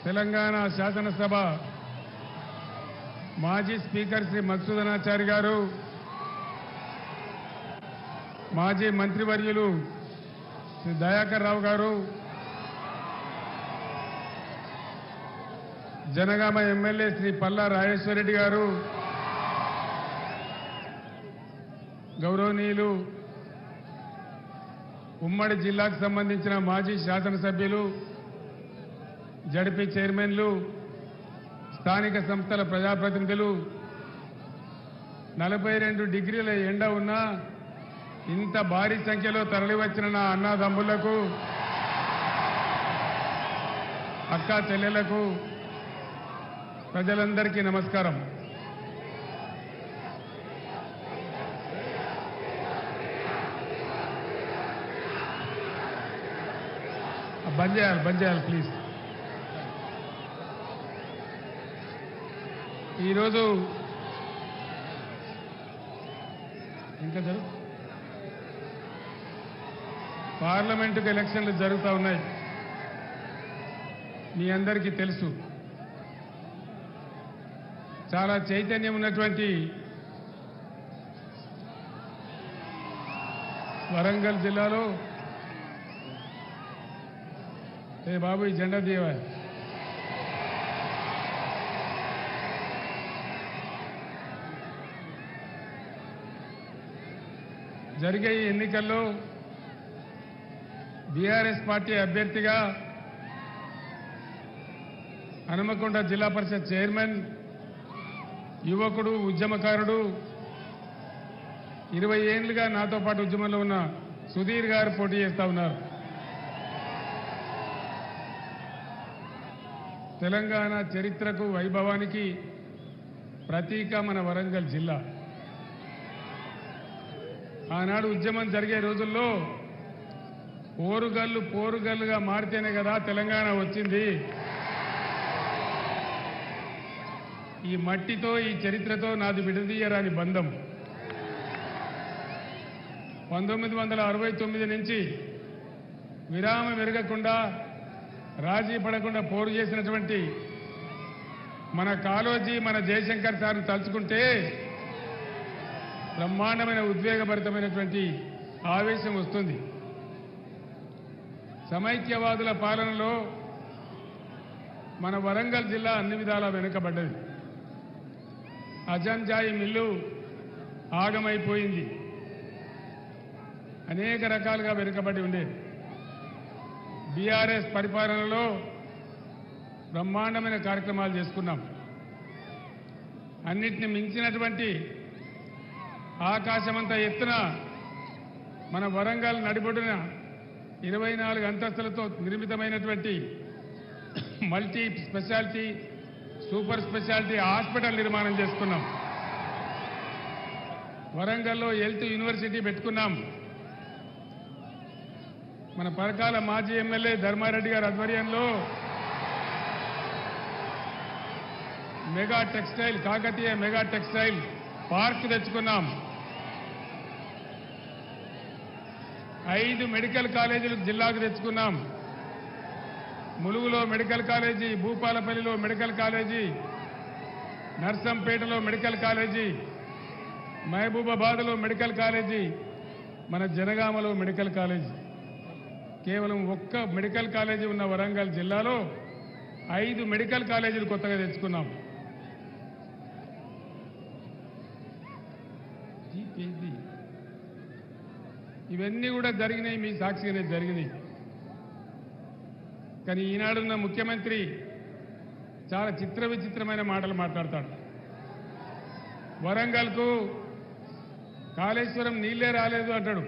తెలంగాణ శాసనసభ మాజీ స్పీకర్ శ్రీ మధుసూదనాచారి గారు, మాజీ మంత్రివర్యులు శ్రీ దయాకర్ రావు గారు, జనగామ ఎమ్మెల్యే శ్రీ పల్లా రాజేశ్వరరెడ్డి గారు, గౌరవనీయులు ఉమ్మడి జిల్లాకు సంబంధించిన మాజీ శాసనసభ్యులు, జడ్పీ చైర్మన్లు, స్థానిక సంస్థల ప్రజాప్రతినిధులు, 42 డిగ్రీల ఎండ ఉన్నా ఇంత భారీ సంఖ్యలో తరలివచ్చిన నా అన్నదమ్ములకు, అక్కా చెల్లెలకు, ప్రజలందరికీ నమస్కారం. బంద్ చేయాలి ప్లీజ్. ఈరోజు ఇంకా పార్లమెంటుకు ఎలక్షన్లు జరుగుతూ ఉన్నాయి. మీ అందరికీ తెలుసు, చాలా చైతన్యం ఉన్నటువంటి వరంగల్ జిల్లాలో బాబు ఈ జెండా తీయవా, జరిగే ఈ ఎన్నికల్లో బీఆర్ఎస్ పార్టీ అభ్యర్థిగా హనుమకొండ జిల్లా పరిషత్ చైర్మన్, యువకుడు, ఉద్యమకారుడు, 20 ఏళ్లుగా నాతో పాటు ఉద్యమంలో ఉన్న సుధీర్ గారు పోటీ చేస్తా ఉన్నారు. తెలంగాణ చరిత్రకు, వైభవానికి ప్రతీక మన వరంగల్ జిల్లా. ఆనాడు ఉద్యమం జరిగే రోజుల్లో పోరుగల్లుగా మారితేనే కదా తెలంగాణ వచ్చింది. ఈ మట్టితో, ఈ చరిత్రతో నాది విడదీయరాని బంధం. 1969 నుంచి విరామం ఎరగకుండా, రాజీ పడకుండా పోరు చేసినటువంటి మన కాళోజీ, మన జయశంకర్ సార్ను తలుచుకుంటే బ్రహ్మాండమైన ఉద్వేగభరితమైనటువంటి ఆవేశం వస్తుంది. సమైక్యవాదుల పాలనలో మన వరంగల్ జిల్లా అన్ని విధాలా వెనుకబడ్డది. అజంజాయి మిల్లు ఆగమైపోయింది, అనేక రకాలుగా వెనుకబడి ఉండేది. బీఆర్ఎస్ పరిపాలనలో బ్రహ్మాండమైన కార్యక్రమాలు చేసుకున్నాం. అన్నిటిని మించినటువంటి ఆకాశమంత ఎత్తున మన వరంగల్ నడిబొడ్డున 24 అంతస్తులతో నిర్మితమైనటువంటి multi speciality, super speciality hospital నిర్మాణం చేసుకున్నాం. వరంగల్లో హెల్త్ యూనివర్సిటీ పెట్టుకున్నాం. మన పరకాల మాజీ ఎమ్మెల్యే ధర్మారెడ్డి గారి ఆధ్వర్యంలో కాకతీయ మెగా టెక్స్టైల్ పార్క్ తెచ్చుకున్నాం. 5 మెడికల్ కాలేజీలు జిల్లాకు తెచ్చుకున్నాం. ములుగులో మెడికల్ కాలేజీ, భూపాలపల్లిలో మెడికల్ కాలేజీ, నర్సంపేటలో మెడికల్ కాలేజీ, మహబూబాబాద్లో మెడికల్ కాలేజీ, మన జనగామలో మెడికల్ కాలేజీ. కేవలం ఒక్క మెడికల్ కాలేజీ ఉన్న వరంగల్ జిల్లాలో 5 మెడికల్ కాలేజీలు కొత్తగా తెచ్చుకున్నాం. ఇవన్నీ కూడా జరిగినాయి, మీ సాక్షిగానే జరిగినాయి. కానీ ఈనాడున్న ముఖ్యమంత్రి చాలా విచిత్రమైన మాటలు మాట్లాడతాడు. వరంగల్కు కాళేశ్వరం నీళ్లే రాలేదు అంటాడు.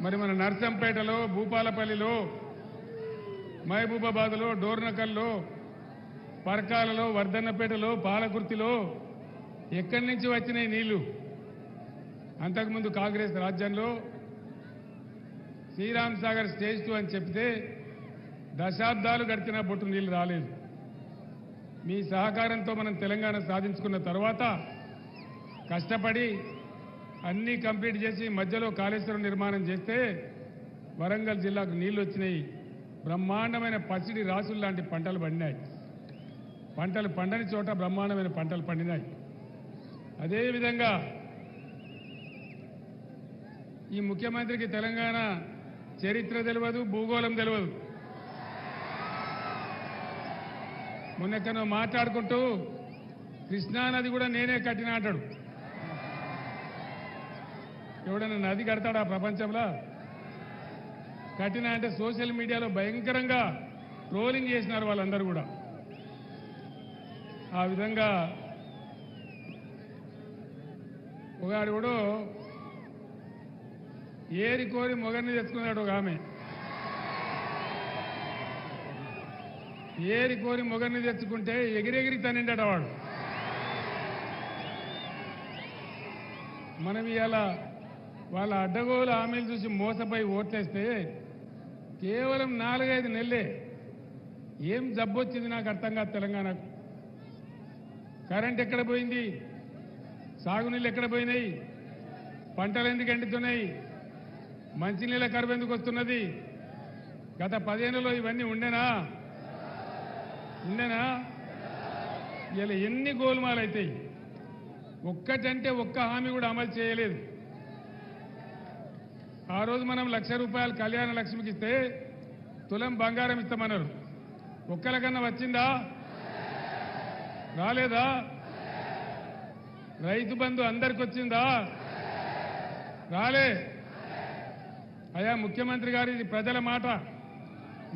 మరి మన నర్సంపేటలో, భూపాలపల్లిలో, మహబూబాబాద్లో, డోర్నకల్లో, పరకాలలో, వర్ధన్నపేటలో, పాలకుర్తిలో ఎక్కడి నుంచి వచ్చినాయి నీళ్లు? అంతకుముందు కాంగ్రెస్ రాజ్యంలో శ్రీరామ్ సాగర్ స్టేజ్ 2 అని చెప్తే దశాబ్దాలు గడిచిన బొట్టు నీళ్లు రాలేదు. మీ సహకారంతో మనం తెలంగాణ సాధించుకున్న తర్వాత కష్టపడి అన్నీ కంప్లీట్ చేసి మధ్యలో కాళేశ్వరం నిర్మాణం చేస్తే వరంగల్ జిల్లాకు నీళ్లు వచ్చినాయి. బ్రహ్మాండమైన పసిడి రాసులు లాంటి పంటలు పండినాయి. పంటలు పండని చోట బ్రహ్మాండమైన పంటలు పండినాయి. అదేవిధంగా ఈ ముఖ్యమంత్రికి తెలంగాణ చరిత్ర తెలియదు, భూగోళం తెలియదు. మొన్నెక్కనో మాట్లాడుకుంటూ కృష్ణానది కూడా నేనే కట్టిన అంటాడు. ఎవడన్నా నది కడతాడా ప్రపంచంలో? కట్టిన అంటే సోషల్ మీడియాలో భయంకరంగా ట్రోలింగ్ చేసినారు వాళ్ళందరూ కూడా. ఆ విధంగా ఒకడు కూడా ఏరి కోరి మొగర్ని తెచ్చుకున్నాడు. ఒక ఆమె ఏరి కోరి మొగర్ని తెచ్చుకుంటే ఎగిరెగిరి తనిండట వాడు. మనం ఇవాళ వాళ్ళ అడ్డగోలు హామీలు చూసి మోసపోయి ఓట్లేస్తే కేవలం 4-5 నెలలే ఏం జబ్బొచ్చింది నాకు అర్థం కాదు. తెలంగాణకు కరెంట్ ఎక్కడ పోయింది? సాగునీళ్ళు ఎక్కడ పోయినాయి? పంటలు ఎందుకు ఎండుతున్నాయి? మంచినీళ్ళ కరువు ఎందుకు వస్తున్నది? గత 10 ఏళ్లలో ఇవన్నీ ఉండేనా? ఇలా ఎన్ని గోల్మాలు అవుతాయి? ఒక్కటంటే ఒక్క హామీ కూడా అమలు చేయలేదు. ఆ రోజు మనం ₹1,00,000 కళ్యాణ లక్ష్మికి ఇస్తే తులం బంగారం ఇస్తామన్నారు. ఒక్కలకన్నా వచ్చిందా? రాలేదా? రైతు బంధు అందరికి వచ్చిందా? రాలే. అయ్యా ముఖ్యమంత్రి గారు, ఇది ప్రజల మాట.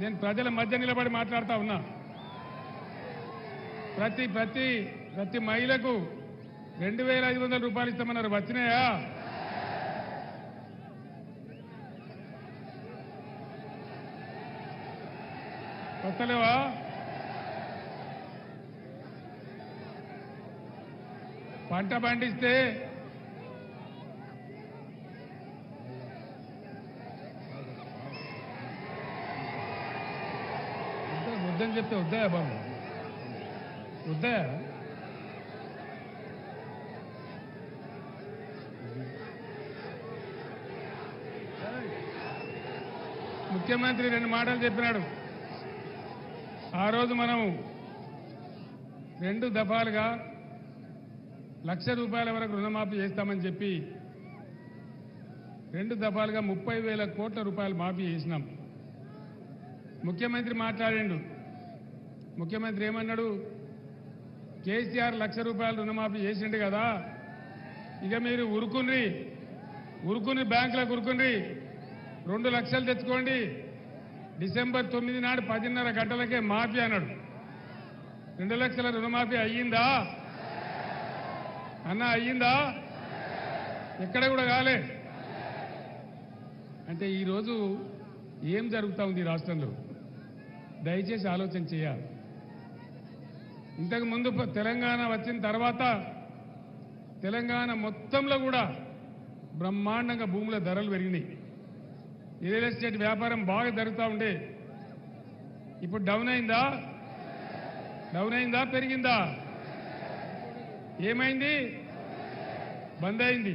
నేను ప్రజల మధ్య నిలబడి మాట్లాడుతా ఉన్నా. ప్రతి మహిళకు ₹2,500 ఇస్తామన్నారు. వచ్చినాయా? వస్తలేవా? పంట పండిస్తే వద్దని చెప్తే వద్దాయా బాబు? వద్దాయా? ముఖ్యమంత్రి 2 మాటలు చెప్పినాడు. ఆ రోజు మనం 2 దఫాలుగా ₹1,00,000 వరకు రుణమాఫీ చేస్తామని చెప్పి 2 దఫాలుగా 30,000 కోట్ల రూపాయలు మాఫీ చేసినాం. ముఖ్యమంత్రి మాట్లాడిండు. ముఖ్యమంత్రి ఏమన్నాడు? కేసీఆర్ ₹1,00,000 రుణమాఫీ చేసిండు కదా, ఇక మీరు ఉరుకుని బ్యాంకులకు ఉరుకుని 2 లక్షలు తెచ్చుకోండి, డిసెంబర్ 9 నాడు 10:30 గంటలకే మాఫీ అన్నాడు. 2 లక్షల రుణమాఫీ అయ్యిందా అన్న? అయ్యిందా? ఎక్కడ కూడా కాలే. అంటే ఈరోజు ఏం జరుగుతూ ఉంది రాష్ట్రంలో? దయచేసి ఆలోచన చేయాలి. ఇంతకు ముందు తెలంగాణ వచ్చిన తర్వాత తెలంగాణ మొత్తంలో కూడా బ్రహ్మాండంగా భూముల ధరలు పెరిగినాయి. రియల్ ఎస్టేట్ వ్యాపారం బాగా జరుగుతూ ఉండే. ఇప్పుడు డౌన్ అయిందా? పెరిగిందా? ఏమైంది? బంద్ అయింది.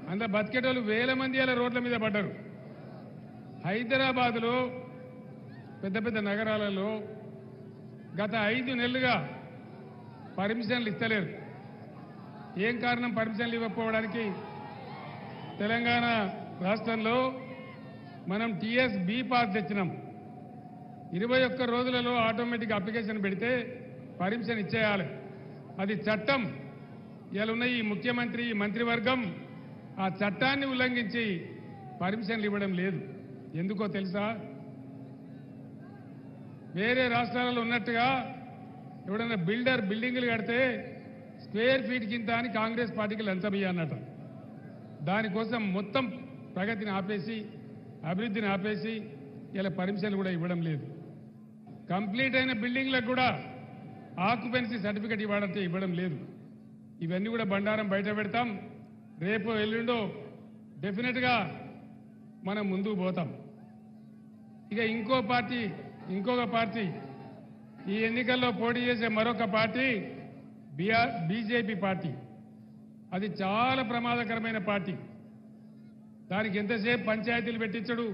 అందులో బతికేటోళ్ళు 1000 మంది అలా రోడ్ల మీద పడ్డారు. హైదరాబాదులో పెద్ద పెద్ద నగరాలలో గత 5 నెలలుగా పర్మిషన్లు ఇస్తలేరు. ఏం కారణం పర్మిషన్లు ఇవ్వకపోవడానికి? తెలంగాణ రాష్ట్రంలో మనం టీఎస్ బి పాస్ తెచ్చినాం. 21 రోజులలో ఆటోమేటిక్ అప్లికేషన్ పెడితే పర్మిషన్ ఇచ్చేయాలి. అది చట్టం. ఇలా ఉన్న ఈ ముఖ్యమంత్రి, ఈ మంత్రివర్గం ఆ చట్టాన్ని ఉల్లంఘించి పర్మిషన్లు ఇవ్వడం లేదు. ఎందుకో తెలుసా? వేరే రాష్ట్రాలలో ఉన్నట్టుగా ఎవడన్నా బిల్డర్ బిల్డింగులు కడితే స్క్వేర్ ఫీట్ కింద అని కాంగ్రెస్ పార్టీకి లంచం ఇయ్యన్నట. దానికోసం మొత్తం ప్రగతిని ఆపేసి, అభివృద్ధిని ఆపేసి ఇలా పర్మిషన్లు కూడా ఇవ్వడం లేదు. కంప్లీట్ అయిన బిల్డింగ్లకు కూడా ఆక్యుపెన్సీ సర్టిఫికెట్ ఇవ్వడంటే ఇవ్వడం లేదు. ఇవన్నీ కూడా బండారం బయట పెడతాం. రేపు ఎల్లుండో డెఫినెట్గా మనం ముందుకు పోతాం. ఇక ఇంకొక పార్టీ ఈ ఎన్నికల్లో పోటీ చేసే మరొక పార్టీ బీజేపీ పార్టీ. అది చాలా ప్రమాదకరమైన పార్టీ. దానికి ఎంతసేపు పంచాయతీలు పెట్టించడు,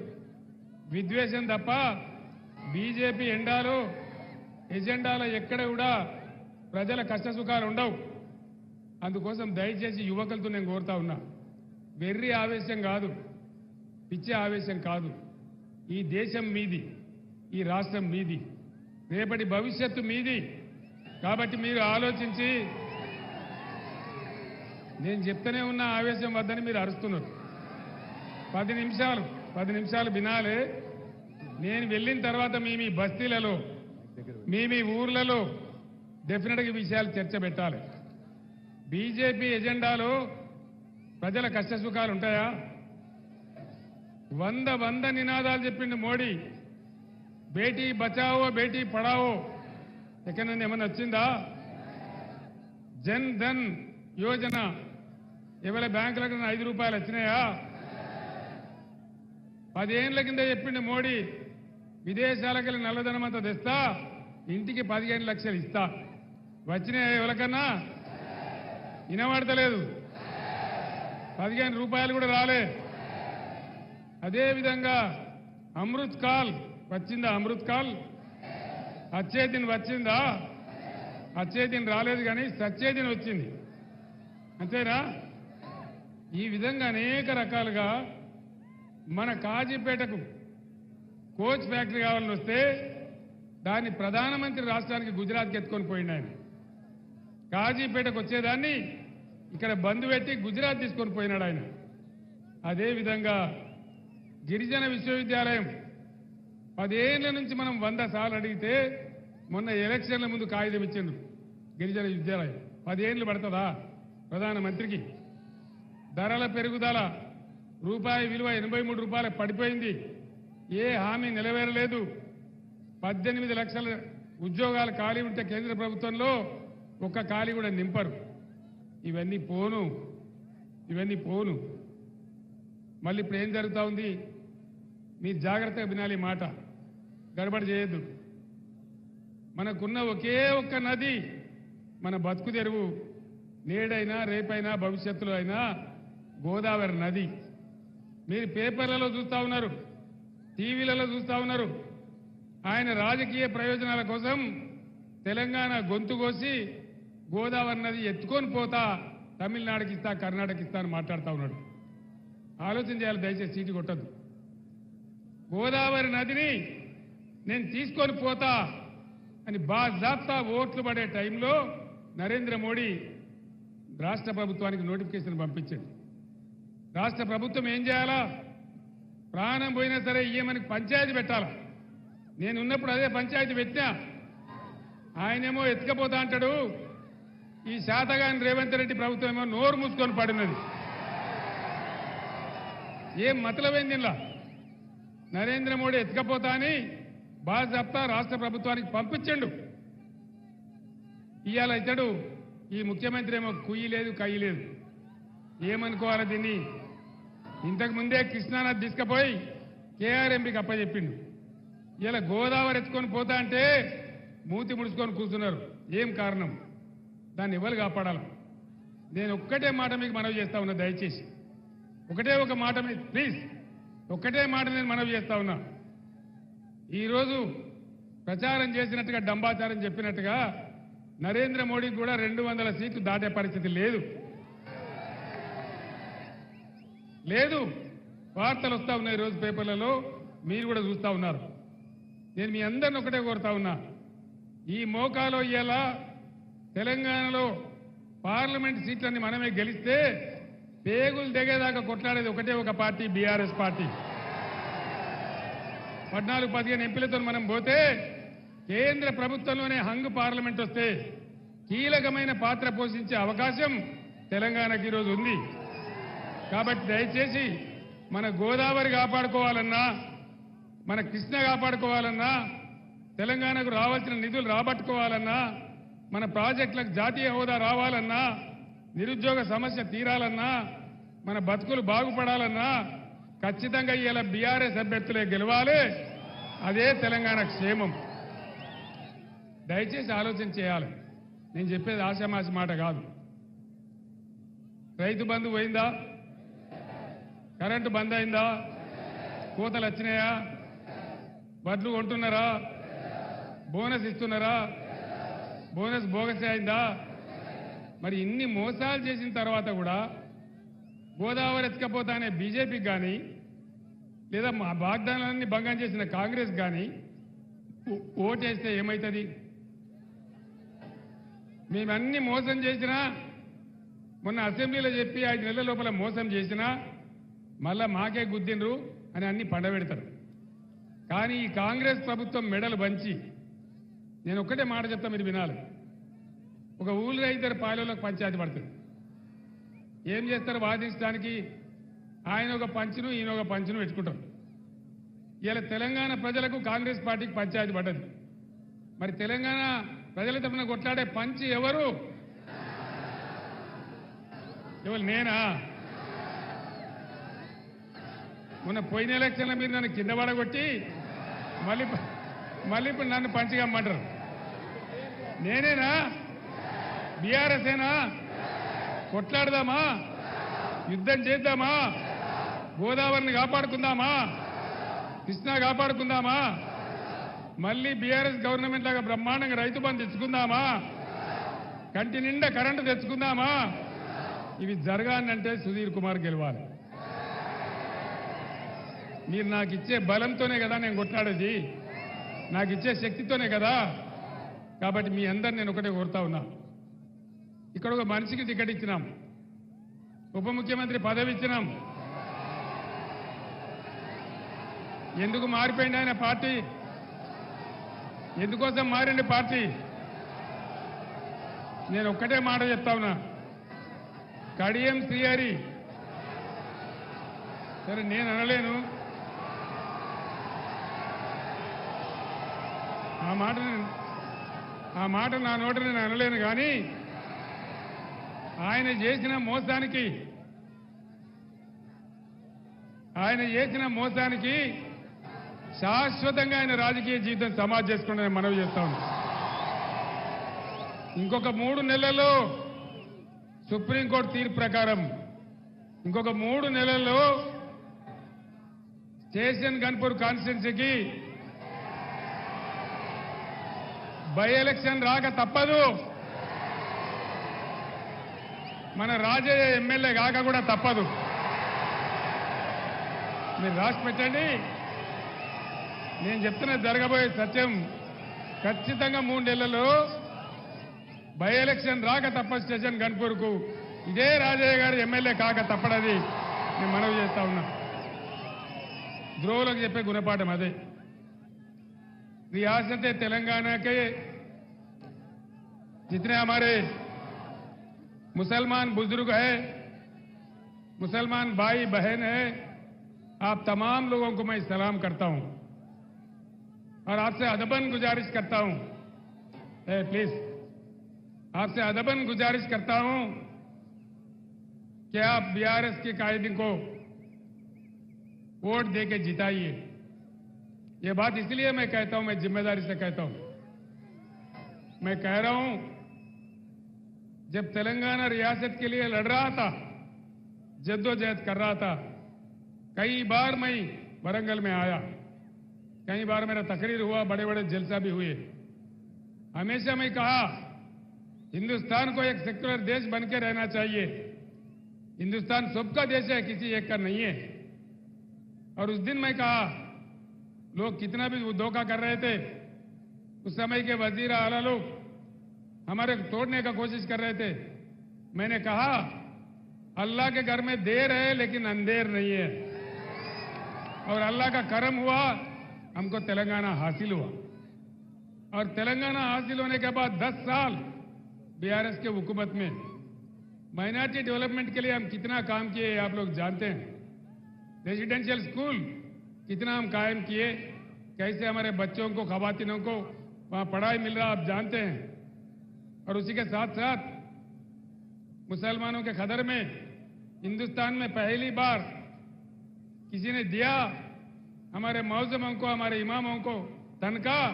విద్వేషం తప్ప బీజేపీ ఎజెండాలో ఎక్కడ కూడా ప్రజల కష్టసుఖాలు ఉండవు. అందుకోసం దయచేసి యువకులతో నేను కోరుతా ఉన్నా, వెర్రి ఆవేశం కాదు, పిచ్చి ఆవేశం కాదు. ఈ దేశం మీది, ఈ రాష్ట్రం మీది, రేపటి భవిష్యత్తు మీది. కాబట్టి మీరు ఆలోచించి, నేను చెప్తూనే ఉన్న ఆవేశం వద్దని మీరు అరుస్తున్నారు. 10 నిమిషాలు వినాలే. నేను వెళ్ళిన తర్వాత మీ బస్తీలలో, మీ ఊర్లలో డెఫినెట్గా ఈ విషయాలు చర్చ పెట్టాలి. బీజేపీ ఎజెండాలో ప్రజల కష్టసుఖాలు ఉంటాయా? 100 నినాదాలు చెప్పిండు మోడీ. బేటీ బచావో బేటీ పడావో ఎక్కడన్నా ఏమన్నా వచ్చిందా? జన్ ధన్ యోజన ఎవరి బ్యాంకులకు 5 రూపాయలు వచ్చినాయా? 10 ఏళ్ల కింద చెప్పిండు మోడీ, విదేశాలకు నల్లధనం అంతా తెస్తా, ఇంటికి 15 లక్షలు ఇస్తా. వచ్చినాయా ఎవరికన్నా? వినబడతలేదు. 15 రూపాయలు కూడా రాలే. అదేవిధంగా అమృత్ కాల్ వచ్చిందా? అమృత్ కాల్ వచ్చే దిన్ వచ్చిందా? వచ్చే దిన్ రాలేదు, కానీ సచ్చే దిన్ వచ్చింది. అంతేనా? ఈ విధంగా అనేక రకాలుగా మన కాజీపేటకు కోచ్ ఫ్యాక్టరీ కావాలని వస్తే దాన్ని ప్రధానమంత్రి రాష్ట్రానికి గుజరాత్కి ఎత్తుకొని పోయిండు ఆయన. కాజీపేటకు వచ్చేదాన్ని ఇక్కడ బంద్ పెట్టి గుజరాత్ తీసుకొని పోయినాడు ఆయన. అదేవిధంగా గిరిజన విశ్వవిద్యాలయం 10 ఏళ్ల నుంచి మనం 100 సార్లు అడిగితే మొన్న ఎలక్షన్ల ముందు కాగితం ఇచ్చిండు. గిరిజన విద్యాలయం 10 ఏళ్లు పడుతుందా ప్రధానమంత్రికి? ధరల పెరుగుదల, రూపాయి విలువ 83 రూపాయలు పడిపోయింది. ఏ హామీ నెరవేరలేదు. 18 లక్షల ఉద్యోగాలు ఖాళీ ఉంటే కేంద్ర ప్రభుత్వంలో ఒక్క ఖాళీ కూడా నింపరు. ఇవన్నీ పోను. మళ్ళీ ఇప్పుడు ఏం జరుగుతూ ఉంది? మీరు జాగ్రత్తగా వినాలి మాట, గడబడి చేయొద్దు. మనకున్న ఒకే ఒక్క నది మన బతుకు తెరువు, నేడైనా రేపైనా భవిష్యత్తులో అయినా గోదావరి నది. మీరు పేపర్లలో చూస్తూ ఉన్నారు, టీవీలలో చూస్తూ ఉన్నారు. ఆయన రాజకీయ ప్రయోజనాల కోసం తెలంగాణ గొంతు కోసి గోదావరి నది ఎత్తుకొని పోతా తమిళనాడుకి ఇస్తా, కర్ణాటక ఇస్తా అని మాట్లాడుతూ ఉన్నాడు. ఆలోచన చేయాలి, దయచేసి సీటు కొట్టద్దు. గోదావరి నదిని నేను తీసుకొని పోతా అని బాజాప్తా ఓట్లు పడే టైంలో నరేంద్ర మోడీ రాష్ట్ర ప్రభుత్వానికి నోటిఫికేషన్ పంపించాడు. రాష్ట్ర ప్రభుత్వం ఏం చేయాలా? ప్రాణం పోయినా సరే ఇయ్యమని పంచాయతీ పెట్టాలా? నేను ఉన్నప్పుడు అదే పంచాయతీ పెట్టినా. ఆయనేమో ఎత్తుకపోతా అంటాడు. ఈ శాతగాని రేవంత్ రెడ్డి ప్రభుత్వం ఏమో నోరు మూసుకొని పడినది. ఏం మతలబైంది ఇలా? నరేంద్ర మోడీ ఎత్తుకపోతా అని బాజాప్తా రాష్ట్ర ప్రభుత్వానికి పంపించండు. ఇవాళ ఇతడు ఈ ముఖ్యమంత్రి ఏమో కుయ్యి లేదు, కయ్యి లేదు. ఏమనుకోవాలి దీన్ని? ఇంతకు ముందే కృష్ణానది తీసుకుపోయి కేఆర్ఎంపీకి అప్పచెప్పిండు. ఇలా గోదావరి ఎత్తుకొని పోతా అంటే మూతి ముడుచుకొని కూర్చున్నారు. ఏం కారణం? దాన్ని ఎవరు కాపాడాలి? నేను ఒక్కటే మాట మీకు మనవి చేస్తా ఉన్నా, దయచేసి ఒకటే ఒక మాట మీద ప్లీజ్, ఒక్కటే మాట నేను మనవి చేస్తా ఉన్నా. ఈరోజు ప్రచారం చేసినట్టుగా, డంబాచారం చెప్పినట్టుగా నరేంద్ర మోడీకి కూడా 200 సీట్లు దాటే పరిస్థితి లేదు. వార్తలు వస్తా ఉన్నాయి రోజు పేపర్లలో, మీరు కూడా చూస్తా ఉన్నారు. నేను మీ అందరిని ఒకటే కోరుతా ఉన్నా, ఈ మోకాలో ఇలా తెలంగాణలో పార్లమెంట్ సీట్లన్నీ మనమే గెలిస్తే పేగులు దిగేదాకా కొట్లాడేది ఒకటే ఒక పార్టీ, బీఆర్ఎస్ పార్టీ. 14-15 ఎంపీలతో మనం పోతే కేంద్ర ప్రభుత్వంలోనే హంగ్ పార్లమెంట్ వస్తే కీలకమైన పాత్ర పోషించే అవకాశం తెలంగాణకి ఈరోజు ఉంది. కాబట్టి దయచేసి మన గోదావరి కాపాడుకోవాలన్నా, మన కృష్ణ కాపాడుకోవాలన్నా, తెలంగాణకు రావాల్సిన నిధులు రాబట్టుకోవాలన్నా, మన ప్రాజెక్టులకు జాతీయ హోదా రావాలన్నా, నిరుద్యోగ సమస్య తీరాలన్నా, మన బతుకులు బాగుపడాలన్నా ఖచ్చితంగా ఇలా బీఆర్ఎస్ అభ్యర్థులే గెలవాలి. అదే తెలంగాణ క్షేమం. దయచేసి ఆలోచన చేయాలి. నేను చెప్పేది ఆశామాసి మాట కాదు. రైతు బంధు పోయిందా? కరెంటు బంద్ అయిందా? కోతలు వచ్చినాయా? వడ్లు కొంటున్నారా? బోనస్ ఇస్తున్నారా? బోనస్ బోగస్ అయిందా? మరి ఇన్ని మోసాలు చేసిన తర్వాత కూడా గోదావరి ఎత్తుకపోతానే బీజేపీకి కానీ లేదా మా వాగ్దానాలన్నీ భంగం చేసిన కాంగ్రెస్ కానీ ఓటేస్తే ఏమవుతుంది? మేమన్నీ మోసం చేసినా, మొన్న అసెంబ్లీలో చెప్పి 5 నెలల లోపల మోసం చేసినా మళ్ళా మాకే గుద్దిండ్రు అని అన్ని పండబెడతారు. కానీ ఈ కాంగ్రెస్ ప్రభుత్వం మెడలు వంచి, నేను ఒక్కటే మాట చెప్తా, మీరు వినాలి. ఒక ఊళ్ళో 2 పాలెంలకు పంచాయతీ పడుతుంది. ఏం చేస్తారు? వాదించడానికి ఆయన ఒక పంచును ఈయన ఒక పంచును పెట్టుకుంటారు. ఇలా తెలంగాణ ప్రజలకు కాంగ్రెస్ పార్టీకి పంచాయతీ పడ్డది. మరి తెలంగాణ ప్రజల తరఫున కొట్లాడే పంచి ఎవరు? నేనా? మొన్న పోయిన ఎలక్షన్ల మీరు నన్ను కింద పడగొట్టి మళ్ళీ ఇప్పుడు నన్ను పంచిగమ్మంటారు. నేనేనా? బీఆర్ఎస్ ఏనా? కొట్లాడదామా? యుద్ధం చేద్దామా? గోదావరిని కాపాడుకుందామా? కృష్ణా కాపాడుకుందామా? మళ్ళీ బీఆర్ఎస్ గవర్నమెంట్ లాగా బ్రహ్మాండంగా రైతు బంధు తెచ్చుకుందామా? కంటి నిండా కరెంటు తెచ్చుకుందామా? ఇవి జరగాలంటే సుధీర్ కుమార్ గెలవాలి. మీరు నాకు ఇచ్చే బలంతోనే కదా నేను కొట్లాడేది, నాకు ఇచ్చే శక్తితోనే కదా. కాబట్టి మీ అందరు నేను ఒకటే కోరుతా ఉన్నా, ఇక్కడ ఒక మనిషికి టికెట్ ఇచ్చినాం, ఉప ముఖ్యమంత్రి పదవి ఇచ్చినాం. ఎందుకు మారిపోయింది ఆయన పార్టీ? ఎందుకోసం మారింది పార్టీ? నేను ఒక్కటే మాట చెప్తా ఉన్నా, కడియం శ్రీహరి సరే నేను అనలేను, ఆ మాట నా నోట నేను అనలేను. కానీ ఆయన చేసిన మోసానికి శాశ్వతంగా ఆయన రాజకీయ జీవితం సమాధి చేసుకుంటే మనవి చేస్తా ఉన్నాం. ఇంకొక 3 నెలల్లో సుప్రీంకోర్టు తీర్పు ప్రకారం ఇంకొక 3 నెలల్లో స్టేషన్ గన్పూర్ కాన్స్టిట్యున్సీకి బై ఎలక్షన్ రాక తప్పదు. మన రాజయ్య ఎమ్మెల్యే కాక కూడా తప్పదు. మీరు రాసి పెట్టండి. నేను చెప్తున్న జరగబోయే సత్యం. ఖచ్చితంగా 3 నెలల్లో బై ఎలక్షన్ రాక తప్ప స్టేషన్ గన్పూర్కు ఇదే రాజయ్య గారు ఎమ్మెల్యే కాక తప్పడది నేను మనవి చేస్తా ఉన్నా. ద్రోవులకు చెప్పే గుణపాఠం అదే. रियासत तेलंगाना के जितने हमारे मुसलमान बुजुर्ग हैं, मुसलमान भाई बहन हैं, आप तमाम लोगों को मैं सलाम करता हूं और आपसे अदबन गुजारिश करता हूं, प्लीज आपसे अदबन गुजारिश करता हूं कि आप बीआरएस के कायदे को वोट देके जिताइए। ये बात इसलिए मैं कहता हूं, मैं जिम्मेदारी से कहता हूं। मैं कह रहा हूं, जब तेलंगाना रियासत के लिए लड़ रहा था, जद्दोजहद कर रहा था, कई बार मैं वरंगल में आया, कई बार मेरा तकरीर हुआ, बड़े बड़े जलसा भी हुए। हमेशा मैं कहा हिंदुस्तान को एक सेक्युलर देश बनकर रहना चाहिए। हिंदुस्तान सबका देश है, किसी एक का नहीं है। और उस दिन मैं कहा, लोग कितना भी धोखा कर रहे थे, उस समय के वजीर आला लोग हमारे तोड़ने का कोशिश कर रहे थे। मैंने कहा अल्लाह के घर में देर है लेकिन अंधेर नहीं है, और अल्लाह का करम हुआ, हमको तेलंगाना हासिल हुआ। और तेलंगाना हासिल होने के बाद 10 साल बीआरएस के हुकूमत में माइनॉरिटी डेवलपमेंट के लिए हम कितना काम किए आप लोग जानते हैं। रेजिडेंशियल स्कूल कितना हम कायम किए, कैसे हमारे बच्चों को, खवातीनों को वहां पढ़ाई मिल रहा आप जानते हैं। और उसी के साथ साथ मुसलमानों के खदर में हिंदुस्तान में पहली बार किसी ने दिया हमारे मौजमों को, हमारे इमामों को तनख्वाह,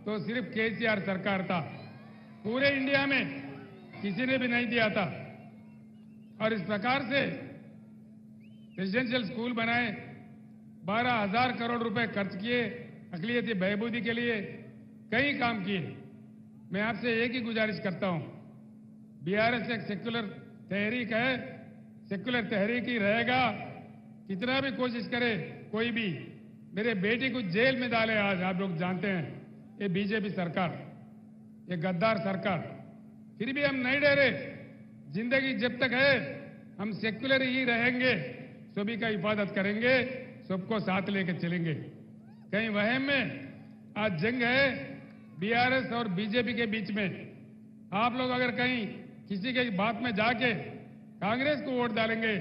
तो सिर्फ केसीआर सरकार था। पूरे इंडिया में किसी ने भी नहीं दिया था। और इस प्रकार से रेजिडेंशियल स्कूल बनाए, 12,000 करोड़ रुपए खर्च किए, अकलियती बहबूदी के लिए कई काम किए। मैं आपसे एक ही गुजारिश करता हूं, बीआरएस एक सेक्युलर तहरीक है, सेक्युलर तहरीक ही रहेगा। कितना भी कोशिश करे कोई भी, मेरे बेटी को जेल में डाले आज, आप लोग जानते हैं, ये बीजेपी सरकार, ये गद्दार सरकार, फिर भी हम नहीं डरे। जिंदगी जब तक है हम सेक्युलर ही रहेंगे, सभी का हिफाजत करेंगे, सबको साथ लेकर चलेंगे। कहीं वहम में आज जंग है बीआरएस और बीजेपी के बीच में। आप लोग अगर कहीं किसी के बात में जाके कांग्रेस को वोट डालेंगे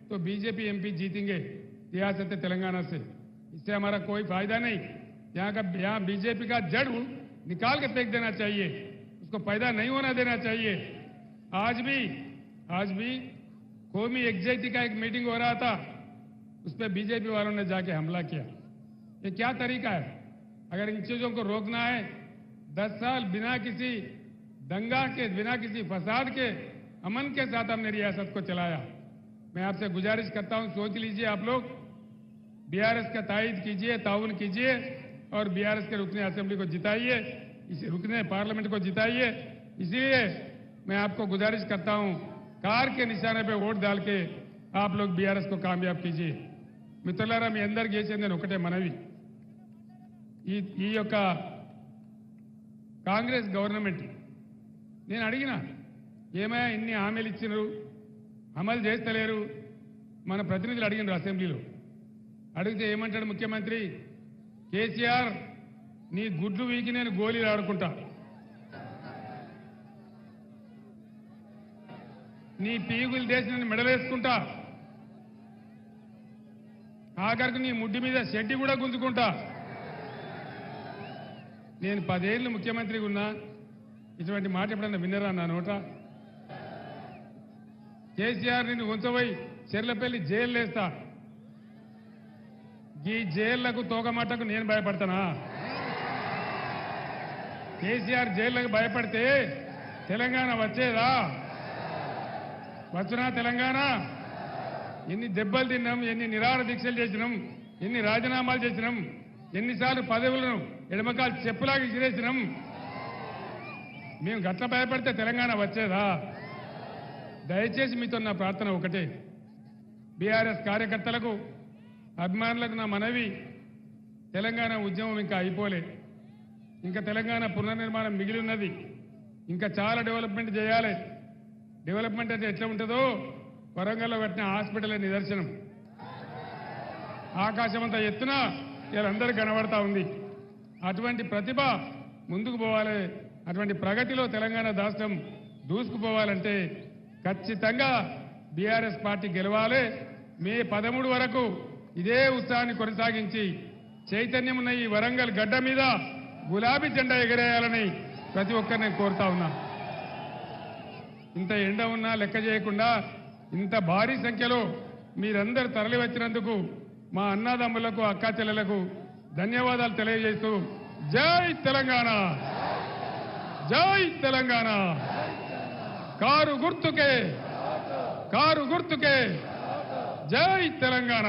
तो बीजेपी एमपी जीतेंगे रियासत तेलंगाना से। इससे हमारा कोई फायदा नहीं। यहाँ बीजेपी का जड़ निकाल के फेंक देना चाहिए, उसको पैदा नहीं होना देना चाहिए। आज भी कौमी एग्जाइटी का एक मीटिंग हो रहा था, उस पर बीजेपी वालों ने जाके हमला किया। ये क्या तरीका है? अगर इन चीजों को रोकना है, 10 साल बिना किसी दंगा के, बिना किसी फसाद के, अमन के साथ हमने रियासत को चलाया। मैं आपसे गुजारिश करता हूं, सोच लीजिए आप लोग, बीआरएस का तायद कीजिए, ताउन कीजिए और बीआरएस के रुकने असेंबली को जिताइए, इसे रुकने पार्लियामेंट को जिताइए। इसलिए मैं आपको गुजारिश करता हूं, कार के निशाने पे वोट डाल के आप लोग बीआरएस को कामयाब कीजिए। మిత్రులారా, మీ అందరికీ చేసేది నేను ఒకటే మనవి, ఈ యొక్క కాంగ్రెస్ గవర్నమెంట్ నేను అడిగినా, ఏమయ్యా ఇన్ని హామీలు ఇచ్చినారు, అమలు చేస్తలేరు? మన ప్రతినిధులు అడిగినారు అసెంబ్లీలో. అడిగితే ఏమంటాడు ముఖ్యమంత్రి? కేసీఆర్, నీ గుడ్లు వీకి నేను గోళీలు ఆడుకుంటా, నీ పీగులు దేశం నేను మెడలేసుకుంటా, ఆఖరికి నీ ముడ్డి మీద షెడ్డి కూడా గుంజుకుంటా. నేను 10 ఏళ్ళు ముఖ్యమంత్రిగా ఉన్నా, ఇటువంటి మాట ఎప్పుడన్నా విన్నరా నా నోట? కేసీఆర్ నిన్ను ఉంచబోయి చెర్లపల్లి జైలు వేస్తా, ఈ జైళ్లకు తోకమాటకు నేను భయపడతానా? కేసీఆర్ జైళ్లకు భయపడితే తెలంగాణ వచ్చేదా? వచ్చునా తెలంగాణ? ఎన్ని దెబ్బలు తిన్నాం, ఎన్ని నిరాహార దీక్షలు చేసినాం, ఎన్ని రాజీనామాలు చేసినాం, ఎన్నిసార్లు పదవులను ఎడమకాలు చెప్పులాగా ఇసిరేసినాం. మేము గట్ల భయపడితే తెలంగాణ వచ్చేదా? దయచేసి మీతో నా ప్రార్థన ఒకటే, బీఆర్ఎస్ కార్యకర్తలకు, అభిమానులకు నా మనవి, తెలంగాణ ఉద్యమం ఇంకా అయిపోలే, ఇంకా తెలంగాణ పునర్నిర్మాణం మిగిలి ఉన్నది, ఇంకా చాలా డెవలప్మెంట్ చేయాలి. డెవలప్మెంట్ అంటే ఎట్లా ఉంటుందో వరంగల్లో కట్టిన హాస్పిటల్ నిదర్శనం. ఆకాశమంతా ఎత్తున వీళ్ళందరికీ కనబడతా ఉంది. అటువంటి ప్రతిభ ముందుకు పోవాలి, అటువంటి ప్రగతిలో తెలంగాణ రాష్ట్రం దూసుకుపోవాలంటే ఖచ్చితంగా బీఆర్ఎస్ పార్టీ గెలవాలి. మే 13 వరకు ఇదే ఉత్సాహాన్ని కొనసాగించి చైతన్యం ఉన్న ఈ వరంగల్ గడ్డ మీద గులాబీ జెండా ఎగరేయాలని ప్రతి ఒక్కరిని కోరుతా ఉన్నా. ఇంత ఎండ ఉన్నా లెక్క చేయకుండా ఇంత భారీ సంఖ్యలో మీరందరూ తరలి వచ్చినందుకు మా అన్నదమ్ములకు, అక్కా చెల్లెలకు ధన్యవాదాలు తెలియజేస్తూ, జై తెలంగాణ, జై తెలంగాణ, కారు గుర్తుకే, కారు గుర్తుకే, జై తెలంగాణ.